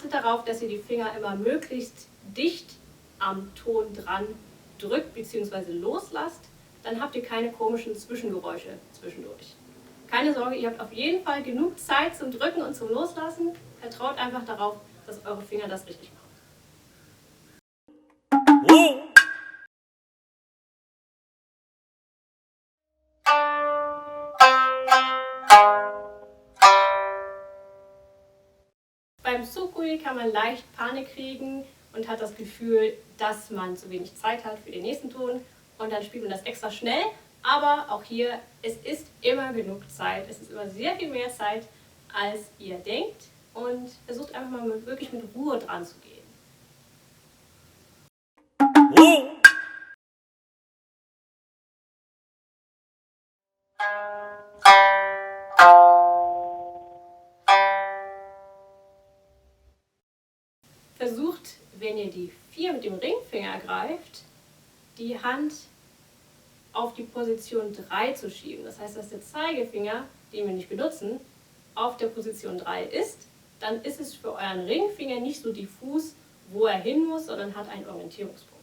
Achtet darauf, dass ihr die Finger immer möglichst dicht am Ton dran drückt bzw. loslasst. Dann habt ihr keine komischen Zwischengeräusche zwischendurch. Keine Sorge, ihr habt auf jeden Fall genug Zeit zum Drücken und zum Loslassen. Vertraut einfach darauf, dass eure Finger das richtig machen. Beim Tsukui kann man leicht Panik kriegen und hat das Gefühl, dass man zu wenig Zeit hat für den nächsten Ton und dann spielt man das extra schnell. Aber auch hier, es ist immer genug Zeit, es ist immer sehr viel mehr Zeit, als ihr denkt und versucht einfach mal wirklich mit Ruhe dran zu gehen. Versucht, wenn ihr die 4 mit dem Ringfinger ergreift, die Hand auf die Position 3 zu schieben. Das heißt, dass der Zeigefinger, den wir nicht benutzen, auf der Position 3 ist. Dann ist es für euren Ringfinger nicht so diffus, wo er hin muss, sondern hat einen Orientierungspunkt.